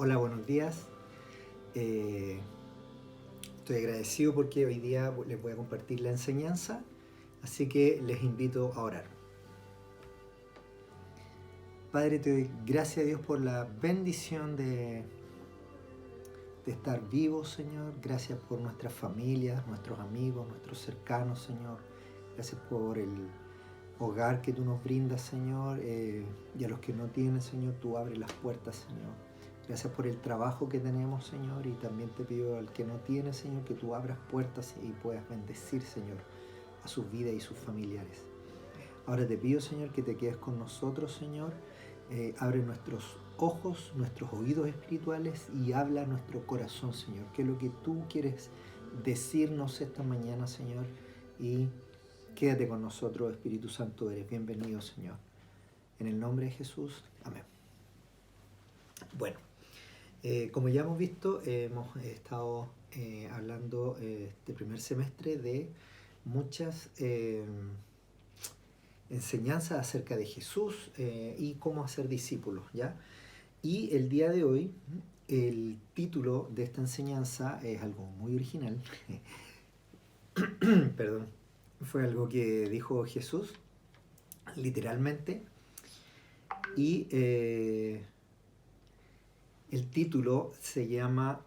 Hola, buenos días. Eh, Estoy agradecido porque hoy día les voy a compartir la enseñanza, así que les invito a orar. Padre, te doy gracias a Dios por la bendición de estar vivos, Señor. Gracias por nuestras familias, nuestros amigos, nuestros cercanos, Señor. Gracias por el hogar que tú nos brindas, Señor. Y a los que no tienen, Señor, tú abres las puertas, Señor. Gracias por el trabajo que tenemos, Señor, y también te pido al que no tiene, Señor, que tú abras puertas y puedas bendecir, Señor, a sus vidas y sus familiares. Ahora te pido, Señor, que te quedes con nosotros, Señor. Abre nuestros ojos, nuestros oídos espirituales y habla a nuestro corazón, Señor. ¿Qué es lo que tú quieres decirnos esta mañana, Señor? Y quédate con nosotros, Espíritu Santo. Eres bienvenido, Señor. En el nombre de Jesús. Amén. Bueno. Como ya hemos visto, hemos estado hablando este primer semestre de muchas enseñanzas acerca de Jesús y cómo hacer discípulos, ¿ya? Y el día de hoy, el título de esta enseñanza es algo muy original. Perdón. Fue algo que dijo Jesús, literalmente, y el título se llama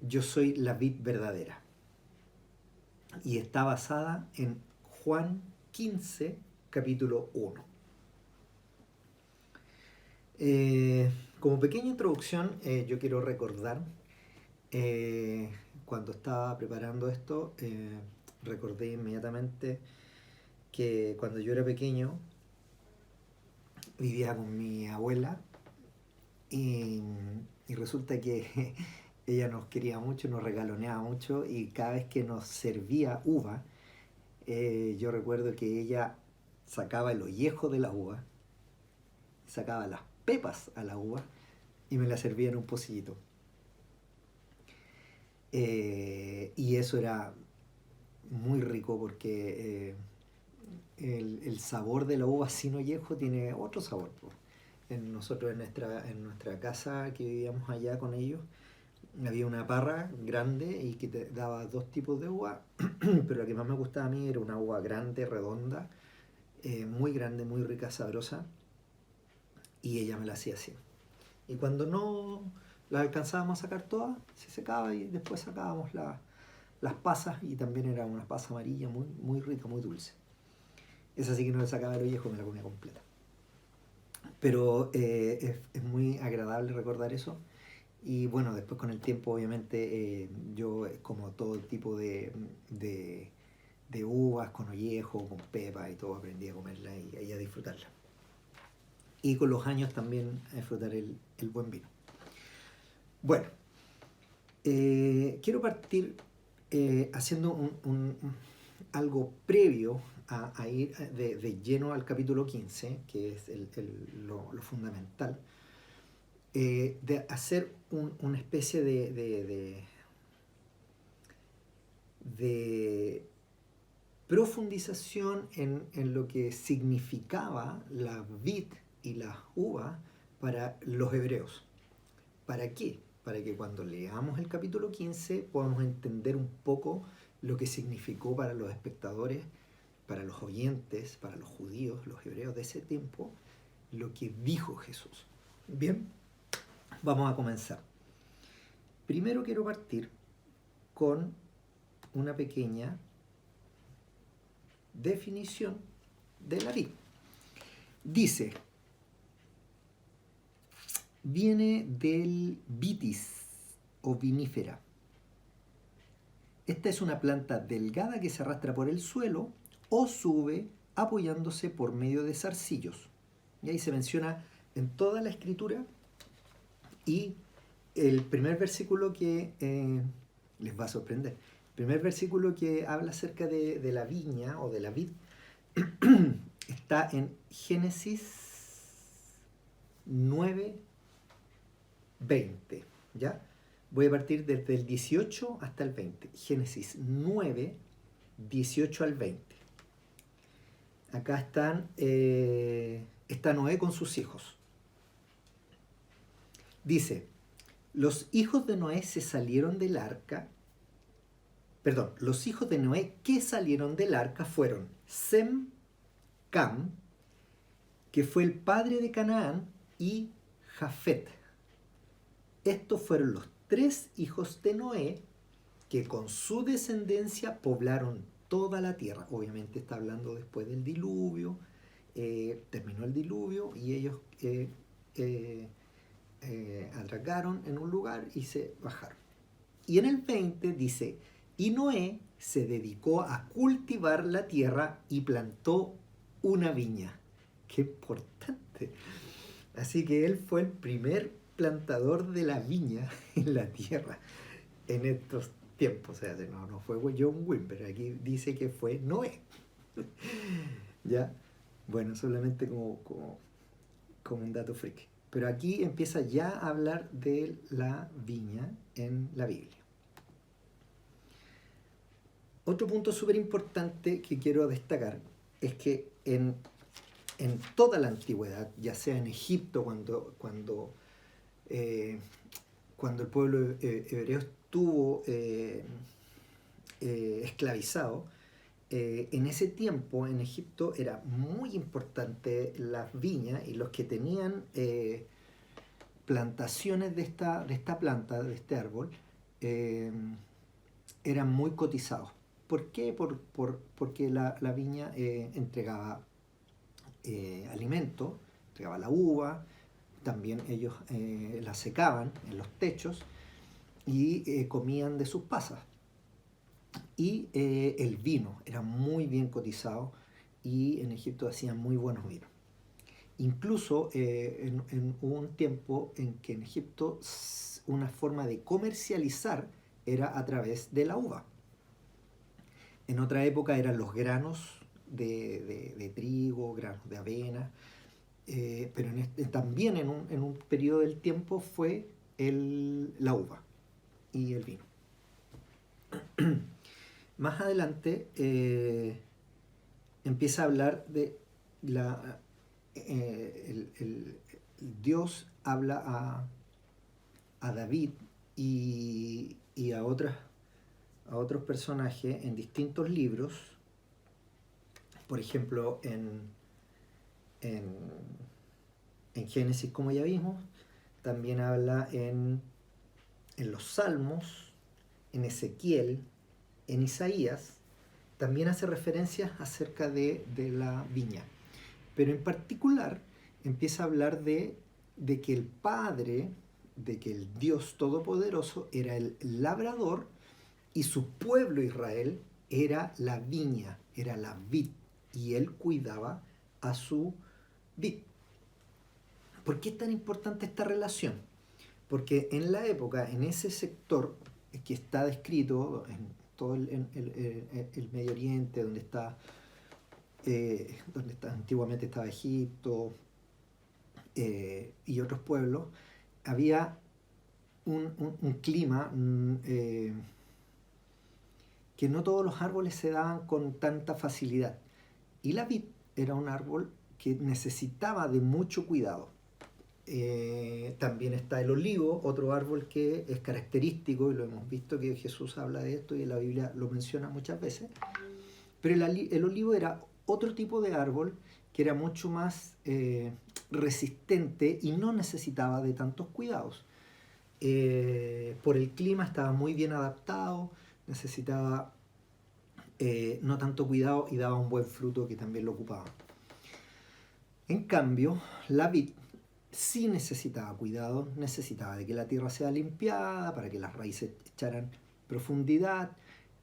Yo soy la vid verdadera y está basada en Juan 15, capítulo 1. Como pequeña introducción, yo quiero recordar, eh, cuando estaba preparando esto, recordé inmediatamente que cuando yo era pequeño vivía con mi abuela y, y resulta que ella nos quería mucho, nos regaloneaba mucho y cada vez que nos servía uva, yo recuerdo que ella sacaba el ollejo de la uva, sacaba las pepas a la uva y me la servía en un pocillito. Y eso era muy rico porque el sabor de la uva sin ollejo tiene otro sabor. Nosotros en nuestra casa que vivíamos allá con ellos, había una parra grande y que te daba dos tipos de uva, pero la que más me gustaba a mí era una uva grande, redonda, muy grande, muy rica, sabrosa, y ella me la hacía así. Y cuando no las alcanzábamos a sacar todas, se secaba y después sacábamos las pasas, y también era una pasa amarilla muy, muy rica, muy dulce. Esa sí que no le sacaba el ollejo, me la comía completa. Pero es muy agradable recordar eso. Y bueno, después con el tiempo, obviamente, yo como todo tipo de uvas con ollejo, con pepa y todo, aprendí a comerla y a disfrutarla. Y con los años también a disfrutar el buen vino. Bueno, quiero partir haciendo algo previo a ir de lleno al capítulo 15, que es lo fundamental, de hacer una especie de profundización en lo que significaba la vid y la uva para los hebreos. ¿Para qué? Para que cuando leamos el capítulo 15 podamos entender un poco lo que significó para los espectadores, para los oyentes, para los judíos, los hebreos de ese tiempo, lo que dijo Jesús. Bien, vamos a comenzar. Primero quiero partir con una pequeña definición de la vid. Dice, viene del vitis o vinífera. Esta es una planta delgada que se arrastra por el suelo o sube apoyándose por medio de zarcillos. Y ahí se menciona en toda la escritura, y el primer versículo que les va a sorprender. El primer versículo que habla acerca de la viña o de la vid está en Génesis 9:20, ¿ya? Voy a partir desde el 18 hasta el 20. Génesis 9, 18 al 20. Acá está Noé con sus hijos. Dice, Los hijos de Noé se salieron del arca, perdón, los hijos de Noé que salieron del arca fueron Sem, Cam, que fue el padre de Canaán, y Jafet. Estos fueron los tres hijos de Noé que con su descendencia poblaron toda la tierra. Obviamente está hablando después del diluvio, terminó el diluvio y ellos atracaron en un lugar y se bajaron. Y en el 20 dice, y Noé se dedicó a cultivar la tierra y plantó una viña. Qué importante. Así que él fue el primer plantador de la viña en la tierra en estos tiempos. O sea, no fue John Wimber, aquí dice que fue Noé. ¿Ya? Bueno, solamente como un dato freak. Pero aquí empieza ya a hablar de la viña en la Biblia. Otro punto súper importante que quiero destacar es que en toda la antigüedad, ya sea en Egipto, cuando el pueblo hebreo estuvo esclavizado, en ese tiempo en Egipto era muy importante las viñas, y los que tenían plantaciones de esta planta, de este árbol, eran muy cotizados. ¿Por qué? Porque la viña entregaba alimento, entregaba la uva, también ellos la secaban en los techos y comían de sus pasas. Y el vino era muy bien cotizado, y en Egipto hacían muy buenos vinos. Incluso hubo un tiempo en que en Egipto una forma de comercializar era a través de la uva. En otra época eran los granos de trigo, granos de avena, pero también en un periodo del tiempo fue la uva y el vino. Más adelante empieza a hablar de Dios habla a David y a otros personajes en distintos libros. Por ejemplo, en Génesis, como ya vimos, también habla en los Salmos, en Ezequiel, en Isaías, también hace referencias acerca de la viña. Pero en particular empieza a hablar de que el Padre, de que el Dios Todopoderoso era el labrador, y su pueblo Israel era la viña, era la vid, y él cuidaba a su vid. ¿Por qué es tan importante esta relación? Porque en la época, en ese sector que está descrito, en todo el Medio Oriente, donde antiguamente estaba Egipto y otros pueblos, había un clima que no todos los árboles se daban con tanta facilidad. Y la vid era un árbol que necesitaba de mucho cuidado. También está el olivo, otro árbol que es característico, y lo hemos visto que Jesús habla de esto y la Biblia lo menciona muchas veces. Pero el olivo era otro tipo de árbol que era mucho más resistente y no necesitaba de tantos cuidados. Por el clima estaba muy bien adaptado, necesitaba no tanto cuidado, y daba un buen fruto que también lo ocupaba. En cambio, la vid sí necesitaba cuidado, necesitaba de que la tierra sea limpiada para que las raíces echaran profundidad,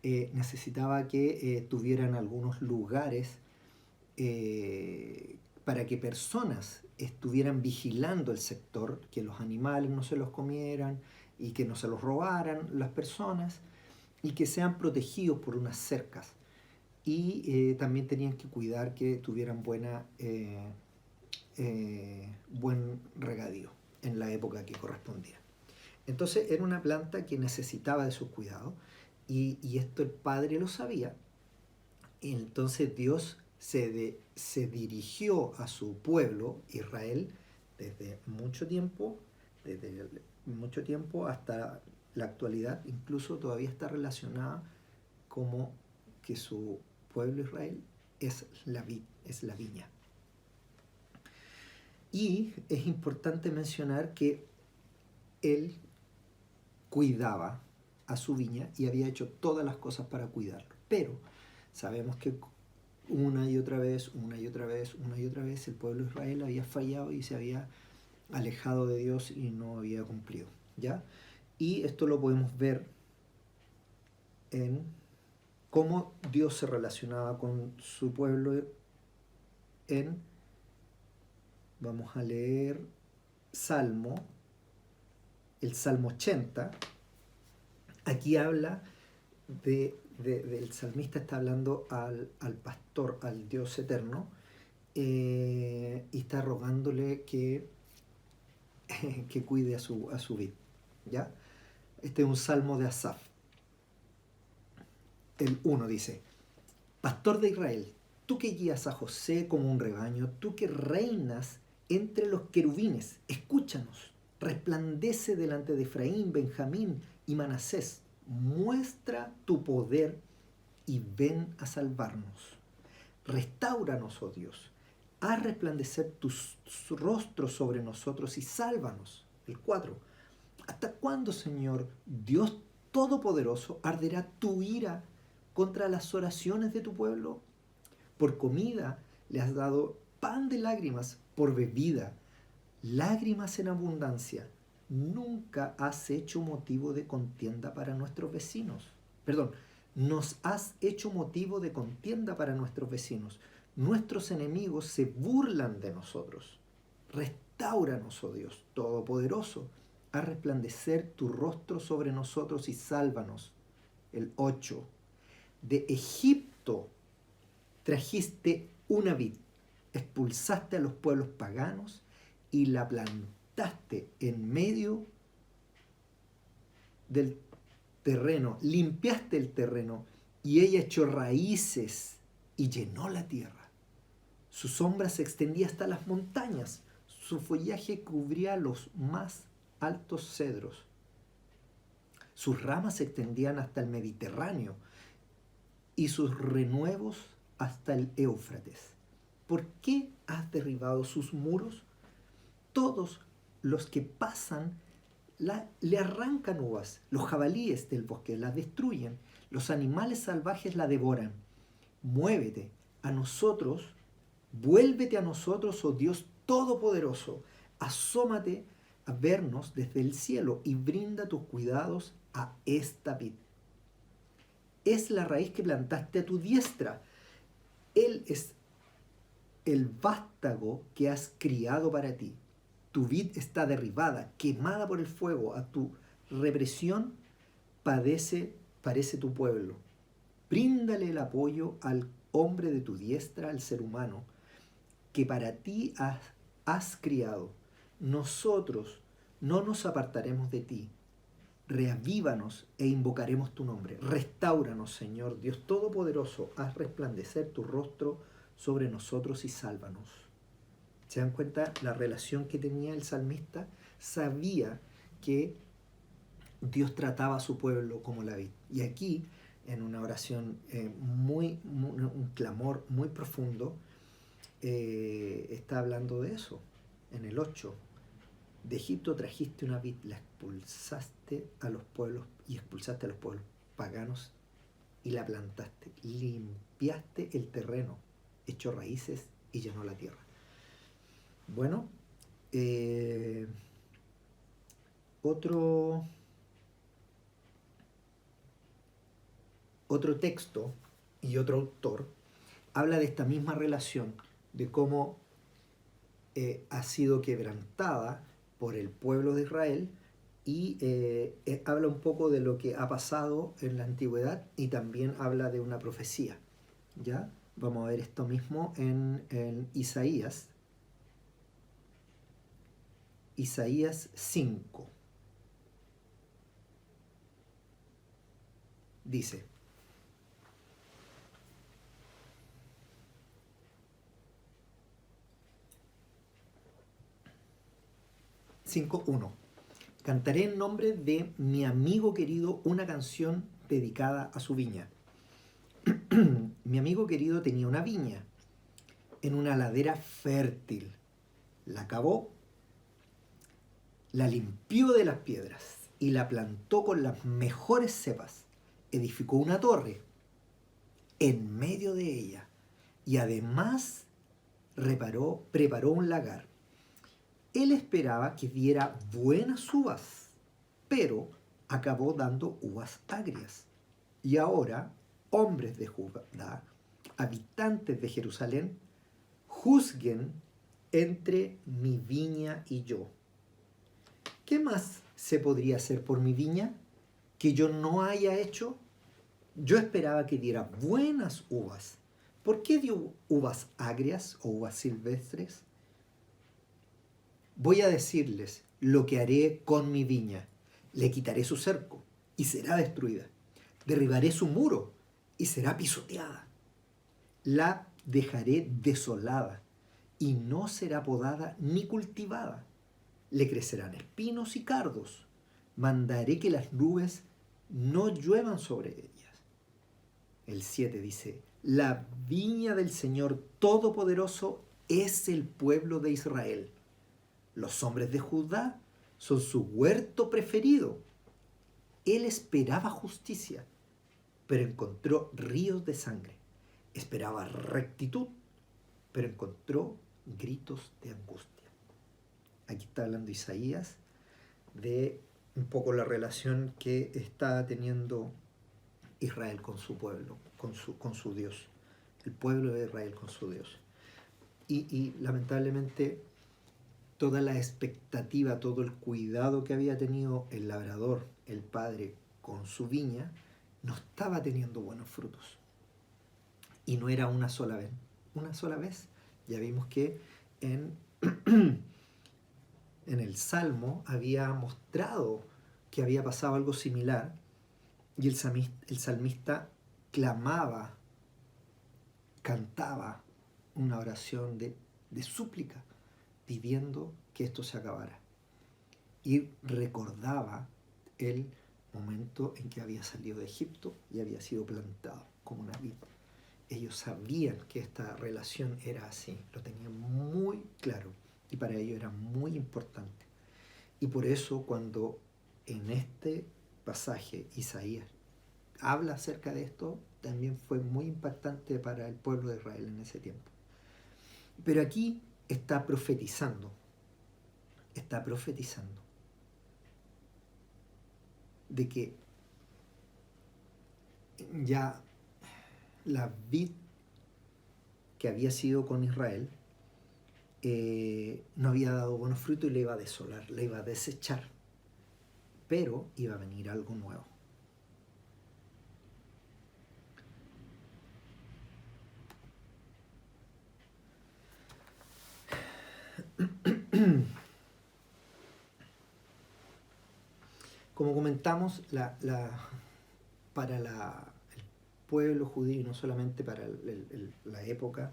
necesitaba que tuvieran algunos lugares para que personas estuvieran vigilando el sector, que los animales no se los comieran y que no se los robaran las personas, y que sean protegidos por unas cercas. Y también tenían que cuidar que tuvieran buen regadío en la época que correspondía. Entonces era una planta que necesitaba de sus cuidados, y esto el Padre lo sabía. Y entonces Dios se dirigió a su pueblo, Israel, desde mucho tiempo, desde mucho tiempo hasta la actualidad, incluso todavía está relacionada como que su pueblo Israel es la vid, es la viña. Y es importante mencionar que él cuidaba a su viña y había hecho todas las cosas para cuidarlo. Pero sabemos que una y otra vez el pueblo de Israel había fallado y se había alejado de Dios y no había cumplido, ¿ya? Y esto lo podemos ver en cómo Dios se relacionaba con su pueblo en, vamos a leer el Salmo 80. Aquí habla del salmista, está hablando al pastor, al Dios eterno, y está rogándole que, que cuide a su vid, ¿ya? Este es un salmo de Asaf. El 1 dice: Pastor de Israel, tú que guías a José como un rebaño, tú que reinas entre los querubines, escúchanos. Resplandece delante de Efraín, Benjamín y Manasés. Muestra tu poder y ven a salvarnos. Restáuranos, oh Dios. Haz resplandecer tu rostro sobre nosotros y sálvanos. El 4. ¿Hasta cuándo, Señor Dios Todopoderoso, arderá tu ira contra las oraciones de tu pueblo? Por comida le has dado pan de lágrimas, por bebida, lágrimas en abundancia. Nunca has hecho motivo de contienda para nuestros vecinos. Perdón, nos has hecho motivo de contienda para nuestros vecinos. Nuestros enemigos se burlan de nosotros. Restáuranos, oh Dios Todopoderoso. Haz resplandecer tu rostro sobre nosotros y sálvanos. El 8. De Egipto trajiste una vid, expulsaste a los pueblos paganos y la plantaste en medio del terreno, limpiaste el terreno y ella echó raíces y llenó la tierra. Su sombra se extendía hasta las montañas, su follaje cubría los más altos cedros. Sus ramas se extendían hasta el Mediterráneo y sus renuevos hasta el Éufrates. ¿Por qué has derribado sus muros? Todos los que pasan le arrancan uvas, los jabalíes del bosque la destruyen, los animales salvajes la devoran. Muévete a nosotros, vuélvete a nosotros, oh Dios Todopoderoso, asómate a vernos desde el cielo y brinda tus cuidados a esta vid. Es la raíz que plantaste a tu diestra. Él es el vástago que has criado para ti. Tu vid está derribada, quemada por el fuego. A tu represión parece tu pueblo. Bríndale el apoyo al hombre de tu diestra, al ser humano, que para ti has criado. Nosotros no nos apartaremos de ti. Reavívanos e invocaremos tu nombre. Restáuranos, Señor Dios Todopoderoso. Haz resplandecer tu rostro sobre nosotros y sálvanos. ¿Se dan cuenta la relación que tenía el salmista? Sabía que Dios trataba a su pueblo como la vid. Y aquí, en una oración un clamor muy profundo, está hablando de eso. En el 8. De Egipto trajiste una vid, la expulsaste a los pueblos y expulsaste a los pueblos paganos y la plantaste. Limpiaste el terreno, echó raíces y llenó la tierra. Bueno, otro texto y otro autor habla de esta misma relación, de cómo ha sido quebrantada por el pueblo de Israel y habla un poco de lo que ha pasado en la antigüedad y también habla de una profecía. ¿Ya? Vamos a ver esto mismo en Isaías. Isaías 5. Dice: 5:1. Cantaré en nombre de mi amigo querido una canción dedicada a su viña. Mi amigo querido tenía una viña en una ladera fértil. La cavó, la limpió de las piedras y la plantó con las mejores cepas. Edificó una torre en medio de ella y además preparó un lagar. Él esperaba que diera buenas uvas, pero acabó dando uvas agrias. Y ahora, hombres de Judá, habitantes de Jerusalén, juzguen entre mi viña y yo. ¿Qué más se podría hacer por mi viña que yo no haya hecho? Yo esperaba que diera buenas uvas. ¿Por qué dio uvas agrias o uvas silvestres? Voy a decirles lo que haré con mi viña. Le quitaré su cerco y será destruida. Derribaré su muro y será pisoteada. La dejaré desolada y no será podada ni cultivada. Le crecerán espinos y cardos. Mandaré que las nubes no lluevan sobre ellas. El 7 dice, la viña del Señor Todopoderoso es el pueblo de Israel. Los hombres de Judá son su huerto preferido. Él esperaba justicia, pero encontró ríos de sangre. Esperaba rectitud, pero encontró gritos de angustia. Aquí está hablando Isaías de un poco la relación que está teniendo Israel con su pueblo, con su Dios. El pueblo de Israel con su Dios. Y lamentablemente toda la expectativa, todo el cuidado que había tenido el labrador, el padre, con su viña, no estaba teniendo buenos frutos. Y no era una sola vez. Una sola vez. Ya vimos que en el Salmo había mostrado que había pasado algo similar y el salmista clamaba, cantaba una oración de súplica pidiendo que esto se acabara. Y recordaba el momento en que había salido de Egipto y había sido plantado como una vid. Ellos sabían que esta relación era así, lo tenían muy claro y para ellos era muy importante. Y por eso cuando en este pasaje Isaías habla acerca de esto, también fue muy impactante para el pueblo de Israel en ese tiempo. Pero aquí está profetizando de que ya la vid que había sido con Israel no había dado buenos frutos y le iba a desolar, le iba a desechar, pero iba a venir algo nuevo. Como comentamos, para el pueblo judío, y no solamente para la época,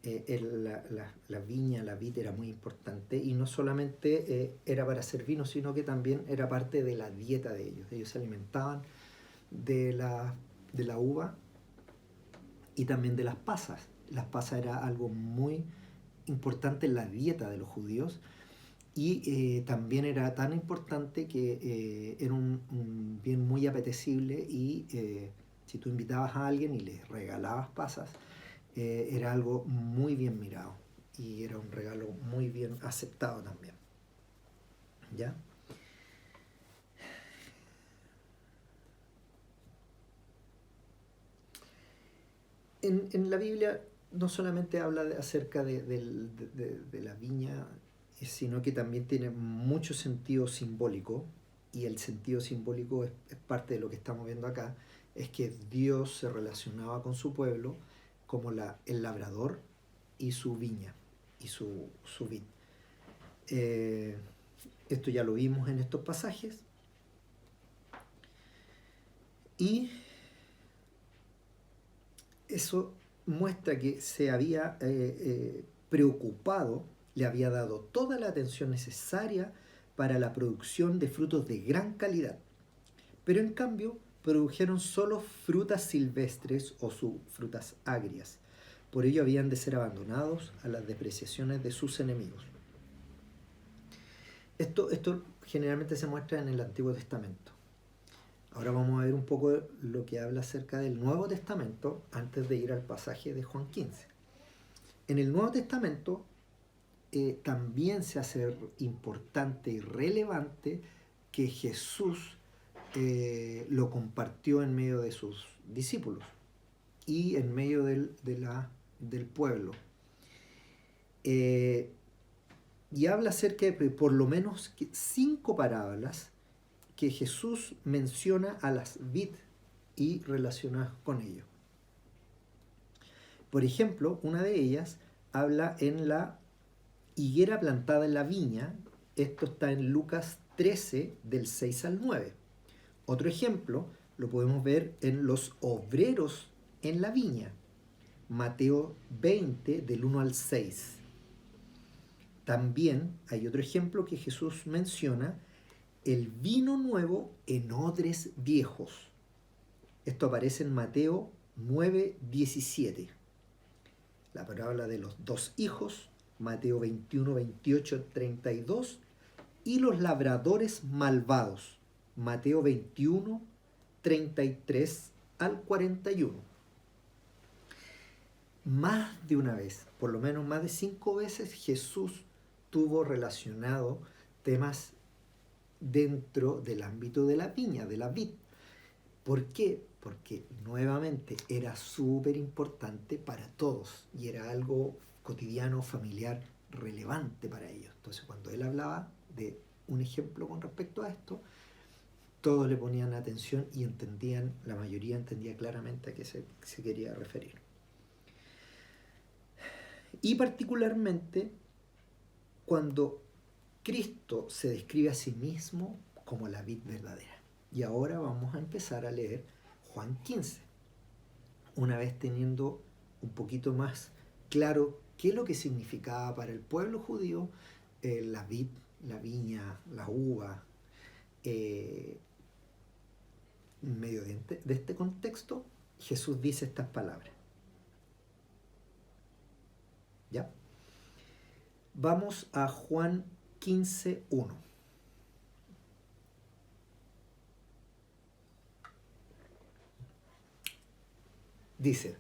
la viña, la vid era muy importante y no solamente era para hacer vino, sino que también era parte de la dieta de ellos. Ellos se alimentaban de la uva y también de las pasas. Las pasas era algo muy importante en la dieta de los judíos y también era tan importante que era un bien muy apetecible y si tú invitabas a alguien y le regalabas pasas, era algo muy bien mirado y era un regalo muy bien aceptado también. ¿Ya? En la Biblia no solamente habla acerca de la viña, sino que también tiene mucho sentido simbólico, y el sentido simbólico es parte de lo que estamos viendo acá, es que Dios se relacionaba con su pueblo como el labrador y su viña, y su vid. Eh, Esto ya lo vimos en estos pasajes, y eso muestra que se había preocupado, le había dado toda la atención necesaria para la producción de frutos de gran calidad, pero en cambio produjeron solo frutas silvestres o frutas agrias. Por ello habían de ser abandonados a las depreciaciones de sus enemigos. Esto generalmente se muestra en el Antiguo Testamento. Ahora vamos a ver un poco lo que habla acerca del Nuevo Testamento antes de ir al pasaje de Juan 15. En el Nuevo Testamento también se hace importante y relevante que Jesús lo compartió en medio de sus discípulos y en medio del pueblo. Y habla acerca de por lo menos 5 parábolas que Jesús menciona a las vid y relaciona con ello. Por ejemplo, una de ellas habla en la higuera plantada en la viña. Esto está en Lucas 13, del 6 al 9. Otro ejemplo lo podemos ver en los obreros en la viña. Mateo 20, del 1 al 6. También hay otro ejemplo que Jesús menciona, el vino nuevo en odres viejos. Esto aparece en Mateo 9, 17. La parábola de los 2 hijos, Mateo 21, 28, 32. Y los labradores malvados, Mateo 21, 33 al 41. Más de una vez, por lo menos más de 5 veces, Jesús tuvo relacionado temas dentro del ámbito de la viña, de la vid. ¿Por qué? Porque nuevamente era súper importante para todos y era algo cotidiano, familiar, relevante para ellos. Entonces, cuando él hablaba de un ejemplo con respecto a esto, todos le ponían atención y entendían, la mayoría entendía claramente a qué se quería referir. Y particularmente cuando Cristo se describe a sí mismo como la vid verdadera. Y ahora vamos a empezar a leer Juan 15, una vez teniendo un poquito más claro qué es lo que significaba para el pueblo judío la vid, la viña, la uva. En medio de este contexto, Jesús dice estas palabras. ¿Ya? Vamos a Juan 15, 1. Dice,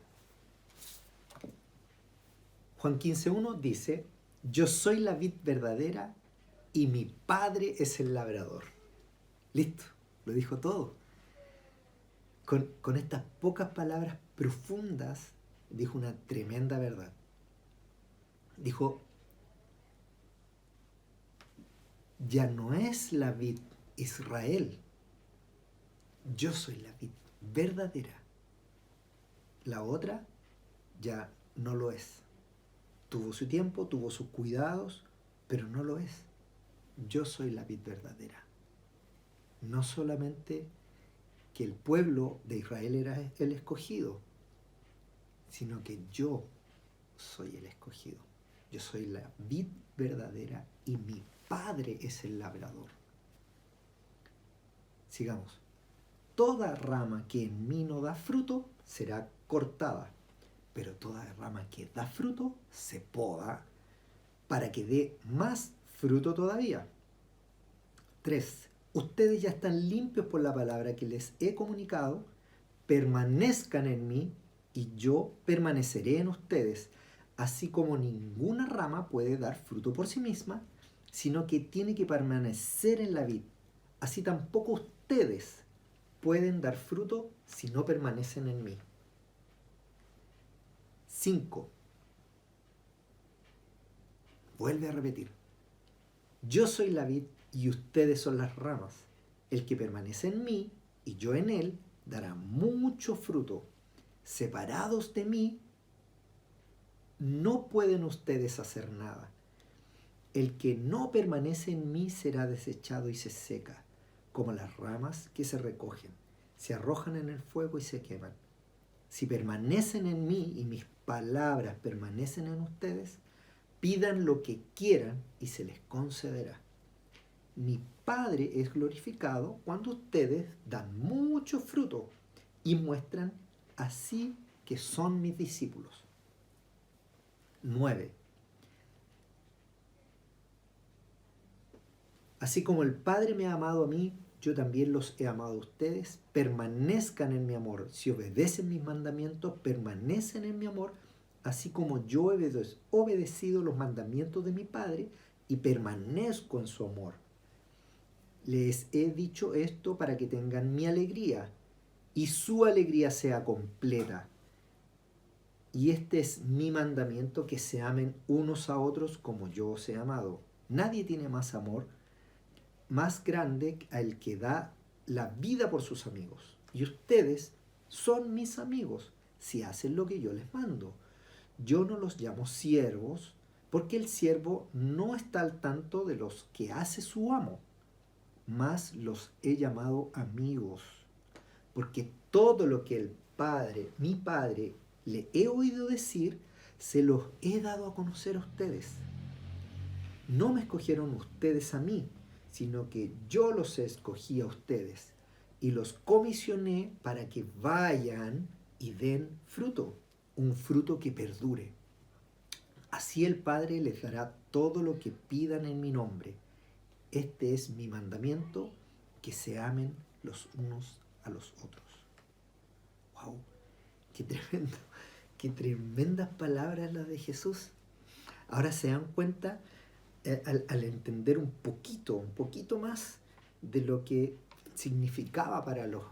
Juan 15:1 dice, yo soy la vid verdadera y mi Padre es el labrador. Listo, lo dijo todo. Con estas pocas palabras profundas dijo una tremenda verdad. Dijo, ya no es la vid Israel, yo soy la vid verdadera. La otra ya no lo es. Tuvo su tiempo, tuvo sus cuidados, pero no lo es. Yo soy la vid verdadera. No solamente que el pueblo de Israel era el escogido, sino que yo soy el escogido. Yo soy la vid verdadera y mi Padre es el labrador. Sigamos. Toda rama que en mí no da fruto será cortada, pero toda rama que da fruto se poda para que dé más fruto todavía. 3. Ustedes ya están limpios por la palabra que les he comunicado, permanezcan en mí y yo permaneceré en ustedes, así como ninguna rama puede dar fruto por sí misma, sino que tiene que permanecer en la vid. Así tampoco ustedes pueden dar fruto si no permanecen en mí. 5. Vuelve a repetir. Yo soy la vid y ustedes son las ramas. El que permanece en mí y yo en él dará mucho fruto. Separados de mí, no pueden ustedes hacer nada. El que no permanece en mí será desechado y se seca, como las ramas que se recogen, se arrojan en el fuego y se queman. Si permanecen en mí y mis palabras permanecen en ustedes, pidan lo que quieran y se les concederá. mi Padre es glorificado cuando ustedes dan mucho fruto y muestran así que son mis discípulos. 9. Así como el Padre me ha amado a mí, yo también los he amado a ustedes. Permanezcan en mi amor. Si obedecen mis mandamientos, permanecen en mi amor, así como yo he obedecido los mandamientos de mi Padre y permanezco en su amor. Les he dicho esto para que tengan mi alegría y su alegría sea completa. Y este es mi mandamiento, que se amen unos a otros como yo os he amado. Nadie tiene más amor más grande al que da la vida por sus amigos. Y ustedes son mis amigos si hacen lo que yo les mando. Yo no los llamo siervos, porque el siervo no está al tanto de los que hace su amo, mas los he llamado amigos, porque todo lo que el Padre, mi Padre, le he oído decir, se los he dado a conocer a ustedes. No me escogieron ustedes a mí, sino que yo los escogí a ustedes y los comisioné para que vayan y den fruto, un fruto que perdure. Así el Padre les dará todo lo que pidan en mi nombre. Este es mi mandamiento, que se amen los unos a los otros. ¡Wow! ¡Qué tremendo! ¡Qué tremendas palabras las de Jesús! Ahora se dan cuenta, al entender un poquito más de lo que significaba para los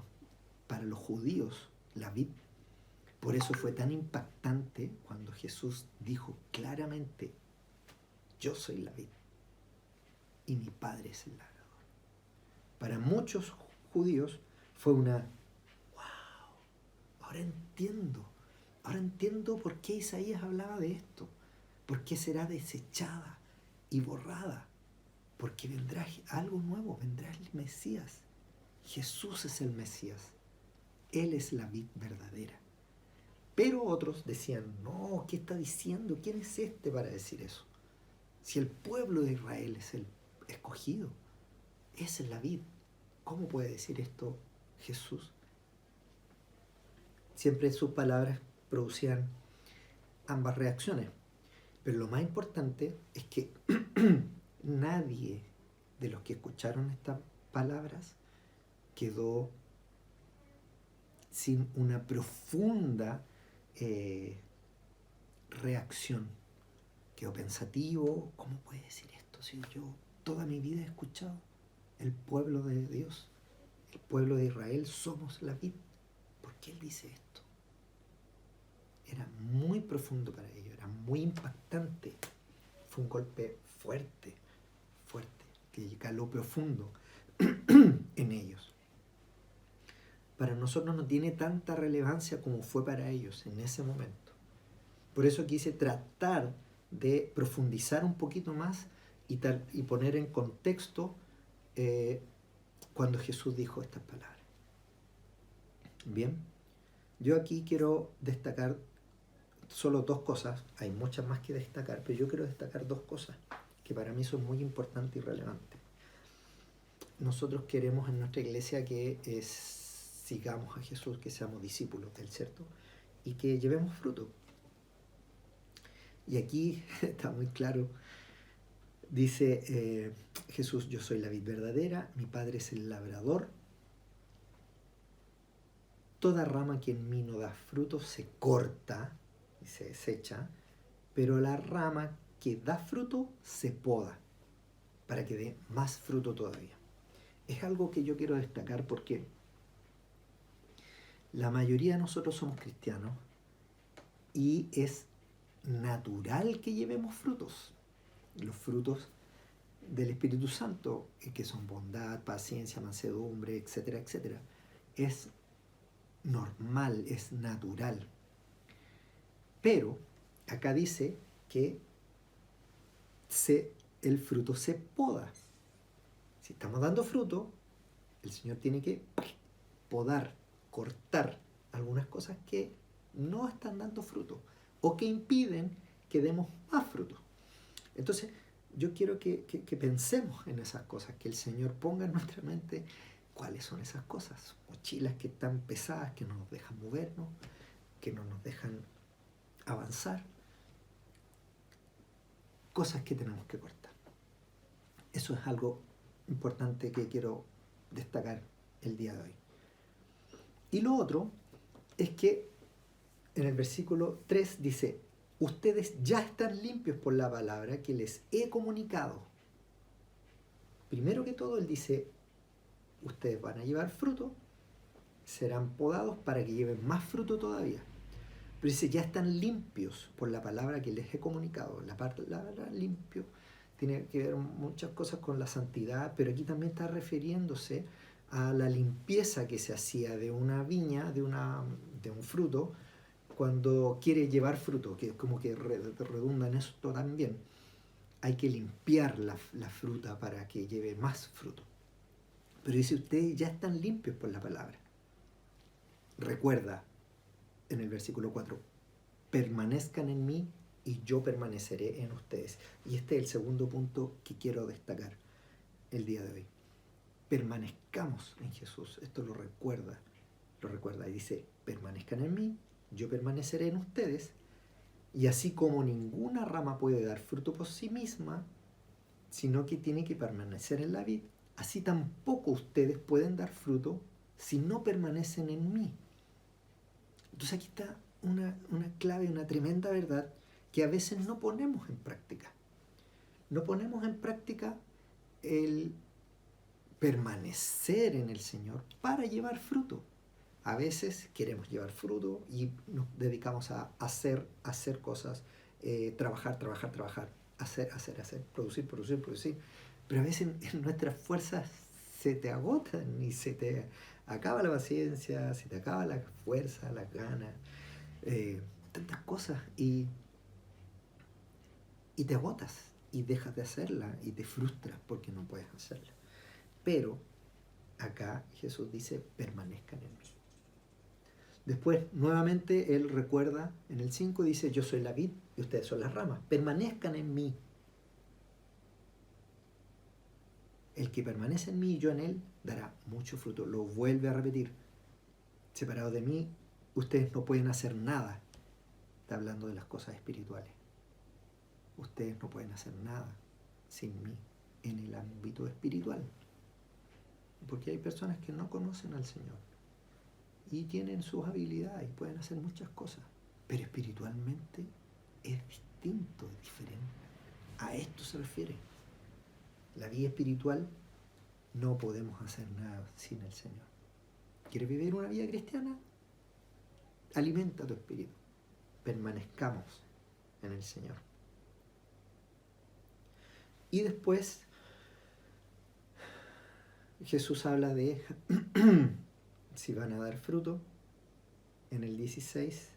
judíos la vid. Por eso fue tan impactante cuando Jesús dijo claramente: yo soy la vid y mi Padre es el labrador. Para muchos judíos fue una wow, ahora entiendo por qué Isaías hablaba de esto, por qué será desechada y borrada, porque vendrá algo nuevo, vendrá el Mesías. Jesús es el Mesías, Él es la vid verdadera. Pero otros decían: no, ¿qué está diciendo? ¿Quién es este para decir eso? Si el pueblo de Israel es el escogido, esa es la vid, ¿cómo puede decir esto Jesús? Siempre sus palabras producían ambas reacciones, pero lo más importante es que nadie de los que escucharon estas palabras quedó sin una profunda reacción. Quedó pensativo: ¿cómo puede decir esto si yo toda mi vida he escuchado el pueblo de Dios, el pueblo de Israel, somos la vid? ¿Por qué él dice esto? Era muy profundo para ellos, era muy impactante. Fue un golpe fuerte, que caló profundo en ellos. Para nosotros no tiene tanta relevancia como fue para ellos en ese momento. Por eso quise tratar de profundizar un poquito más y poner en contexto cuando Jesús dijo estas palabras. Bien, yo aquí quiero destacar solo dos cosas. Hay muchas más que destacar, pero yo quiero destacar dos cosas que para mí son muy importantes y relevantes. Nosotros queremos en nuestra iglesia que sigamos a Jesús, que seamos discípulos del, ¿cierto? Y que llevemos fruto. Y aquí está muy claro, dice Jesús: yo soy la vid verdadera, mi Padre es el labrador. Toda rama que en mí no da fruto se corta y se desecha, pero la rama que da fruto se poda para que dé más fruto todavía. Es algo que yo quiero destacar porque la mayoría de nosotros somos cristianos y es natural que llevemos frutos. Los frutos del Espíritu Santo, que son bondad, paciencia, mansedumbre, etcétera, etcétera. Es normal, es natural. Pero acá dice que el fruto se poda. Si estamos dando fruto, el Señor tiene que podar, cortar algunas cosas que no están dando fruto o que impiden que demos más fruto. Entonces, yo quiero que pensemos en esas cosas, que el Señor ponga en nuestra mente cuáles son esas cosas. Mochilas que están pesadas, que no nos dejan movernos, que no nos dejan avanzar. Cosas que tenemos que cortar. Eso es algo importante que quiero destacar el día de hoy. Y lo otro es que en el versículo 3 dice, ustedes ya están limpios por la palabra que les he comunicado. Primero que todo, él dice, ustedes van a llevar fruto, serán podados para que lleven más fruto todavía. Pero dice, ya están limpios por la palabra que les he comunicado. La palabra limpio tiene que ver muchas cosas con la santidad, pero aquí también está refiriéndose a la limpieza que se hacía de una viña, de un fruto, cuando quiere llevar fruto, que es como que redunda en esto también. Hay que limpiar la fruta para que lleve más fruto. Pero dice, ustedes ya están limpios por la palabra. Recuerda, en el versículo 4, permanezcan en mí y yo permaneceré en ustedes. Y este es el segundo punto que quiero destacar el día de hoy. Permanezcamos en Jesús. Esto lo recuerda. Y dice, permanezcan en mí, yo permaneceré en ustedes. Y así como ninguna rama puede dar fruto por sí misma, sino que tiene que permanecer en la vid, así tampoco ustedes pueden dar fruto si no permanecen en mí. Entonces aquí está una clave, una tremenda verdad que a veces no ponemos en práctica. No ponemos en práctica el permanecer en el Señor para llevar fruto. A veces queremos llevar fruto y nos dedicamos a hacer cosas, trabajar, hacer, producir. Pero a veces nuestras fuerzas se te agotan y se te acaba la paciencia, se te acaba la fuerza, las ganas, tantas cosas y te agotas y dejas de hacerla y te frustras porque no puedes hacerla. Pero acá Jesús dice, permanezcan en mí. Después, nuevamente, él recuerda en el 5, dice, yo soy la vid y ustedes son las ramas. Permanezcan en mí. El que permanece en mí y yo en él, dará mucho fruto. Lo vuelve a repetir. Separados de mí, ustedes no pueden hacer nada. Está hablando de las cosas espirituales. Ustedes no pueden hacer nada sin mí en el ámbito espiritual. Porque hay personas que no conocen al Señor y tienen sus habilidades y pueden hacer muchas cosas, pero espiritualmente es distinto, es diferente. A esto se refiere. La vida espiritual no podemos hacer nada sin el Señor. ¿Quieres vivir una vida cristiana? Alimenta tu espíritu. Permanezcamos en el Señor. Y después Jesús habla de si van a dar fruto en el 16.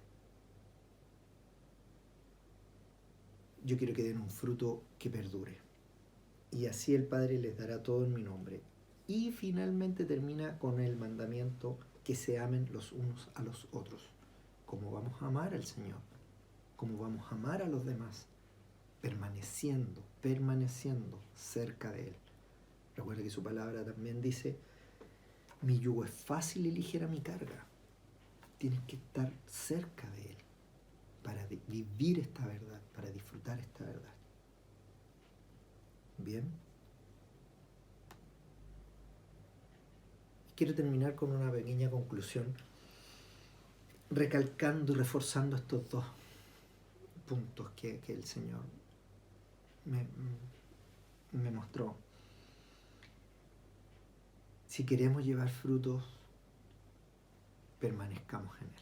Yo quiero que den un fruto que perdure. Y así el Padre les dará todo en mi nombre. Y finalmente termina con el mandamiento que se amen los unos a los otros. Como vamos a amar al Señor, como vamos a amar a los demás, permaneciendo cerca de Él. Recuerda que su palabra también dice, mi yugo es fácil y ligera mi carga. Tienes que estar cerca de Él para vivir esta verdad, para disfrutar esta verdad. Bien. Quiero terminar con una pequeña conclusión, recalcando y reforzando estos dos puntos que el Señor me mostró. Si queremos llevar frutos, permanezcamos en Él.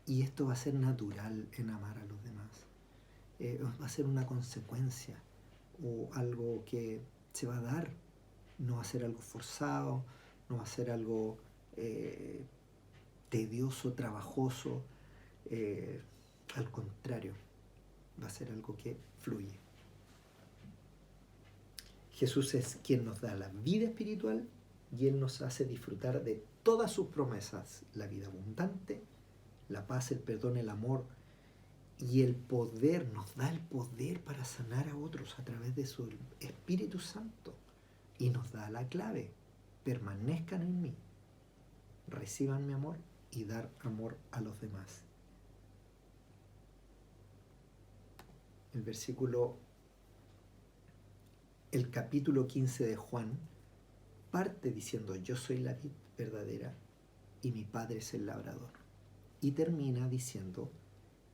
Y esto va a ser natural en amar a los demás. Va a ser una consecuencia o algo que se va a dar. No va a ser algo forzado, no va a ser algo tedioso, trabajoso. Al contrario, va a ser algo que fluye. Jesús es quien nos da la vida espiritual y Él nos hace disfrutar de todas sus promesas, la vida abundante, la paz, el perdón, el amor Y el poder, nos da el poder para sanar a otros a través de su Espíritu Santo. Y nos da la clave: permanezcan en mí, reciban mi amor y dar amor a los demás. El capítulo 15 de Juan parte diciendo: yo soy la vid verdadera y mi Padre es el labrador. Y termina diciendo: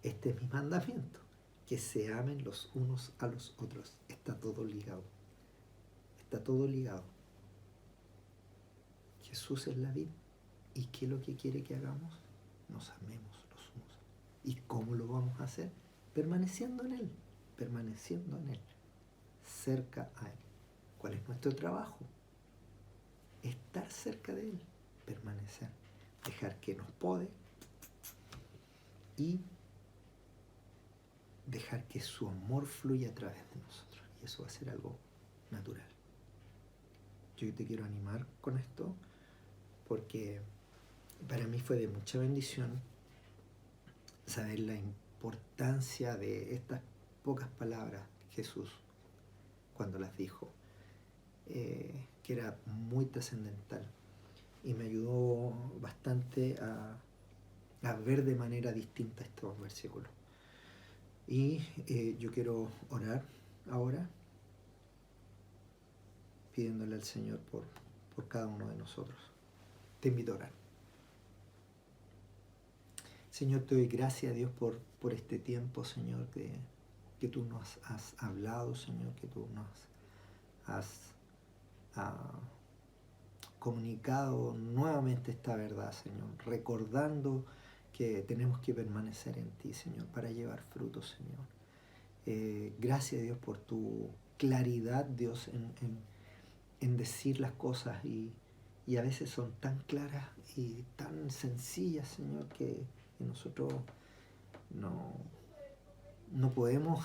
este es mi mandamiento, que se amen los unos a los otros. Está todo ligado. Está todo ligado. Jesús es la vid. ¿Y qué es lo que quiere que hagamos? Nos amemos los unos. ¿Y cómo lo vamos a hacer? Permaneciendo en Él. Permaneciendo en Él. Cerca a Él. ¿Cuál es nuestro trabajo? Estar cerca de Él. Permanecer. Dejar que nos pode y dejar que su amor fluya a través de nosotros. Y eso va a ser algo natural. Yo te quiero animar con esto porque para mí fue de mucha bendición saber la importancia de estas pocas palabras Jesús cuando las dijo, que era muy trascendental y me ayudó bastante a ver de manera distinta estos versículos. Y yo quiero orar ahora pidiéndole al Señor por cada uno de nosotros. Te invito a orar. Señor, te doy gracias a Dios por este tiempo, Señor, que tú nos has hablado, Señor, que tú nos has comunicado nuevamente esta verdad, Señor, recordando que tenemos que permanecer en ti, Señor, para llevar frutos, Señor. Gracias, Dios, por tu claridad, Dios, en decir las cosas y a veces son tan claras y tan sencillas, Señor, que nosotros no podemos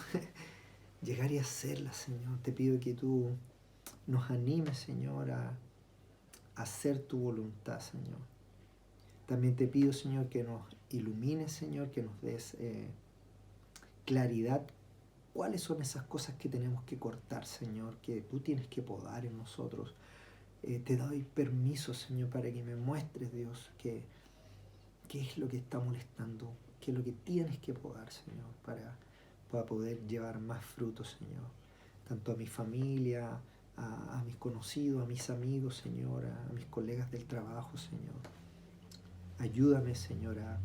llegar y hacerlas, Señor. Te pido que tú nos animes, Señor, a hacer tu voluntad, Señor. También te pido, Señor, que nos ilumines, Señor, que nos des claridad. ¿Cuáles son esas cosas que tenemos que cortar, Señor, que tú tienes que podar en nosotros? Te doy permiso, Señor, para que me muestres, Dios, qué es lo que está molestando, qué es lo que tienes que podar, Señor, para poder llevar más frutos, Señor. Tanto a mi familia, a mis conocidos, a mis amigos, Señor, a mis colegas del trabajo, Señor. Ayúdame, Señor, a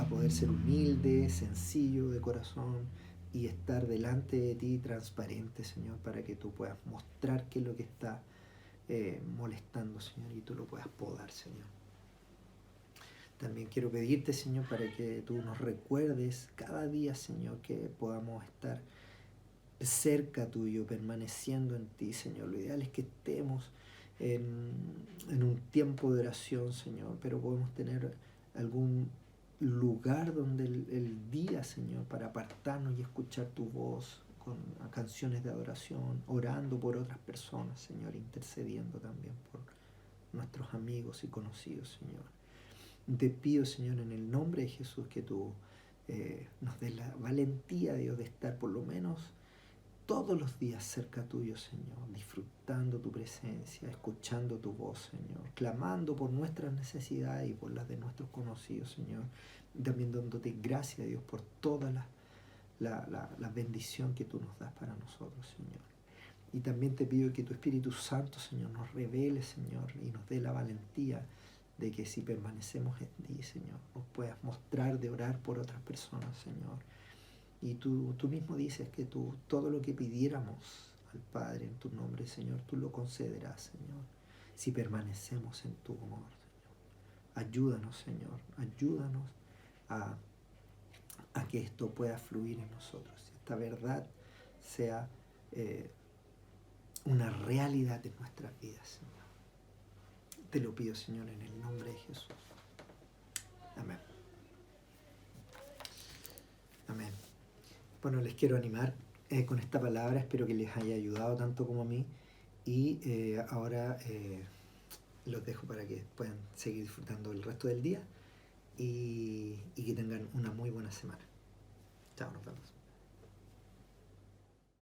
poder ser humilde, sencillo de corazón y estar delante de ti transparente, Señor, para que tú puedas mostrar qué es lo que está molestando, Señor, y tú lo puedas podar, Señor. También quiero pedirte, Señor, para que tú nos recuerdes cada día, Señor, que podamos estar cerca tuyo, permaneciendo en ti, Señor. Lo ideal es que estemos en un tiempo de oración, Señor, pero podemos tener algún lugar donde el día, Señor, para apartarnos y escuchar tu voz con canciones de adoración, orando por otras personas, Señor, intercediendo también por nuestros amigos y conocidos, Señor. Te pido, Señor, en el nombre de Jesús, que tú nos des la valentía, Dios, de estar por lo menos todos los días cerca tuyo, Señor, disfrutando tu presencia, escuchando tu voz, Señor, clamando por nuestras necesidades y por las de nuestros conocidos, Señor. También dándote gracias, Dios, por toda la bendición que tú nos das para nosotros, Señor. Y también te pido que tu Espíritu Santo, Señor, nos revele, Señor, y nos dé la valentía de que si permanecemos en ti, Señor, nos puedas mostrar de orar por otras personas, Señor. Y tú mismo dices que tú todo lo que pidiéramos al Padre en tu nombre, Señor, tú lo concederás, Señor, si permanecemos en tu amor, Señor. Ayúdanos, Señor, ayúdanos a que esto pueda fluir en nosotros. Esta verdad sea una realidad en nuestras vidas, Señor. Te lo pido, Señor, en el nombre de Jesús. Amén. Amén. Bueno, les quiero animar con esta palabra, espero que les haya ayudado tanto como a mí y ahora los dejo para que puedan seguir disfrutando el resto del día y que tengan una muy buena semana. Chao, nos vemos.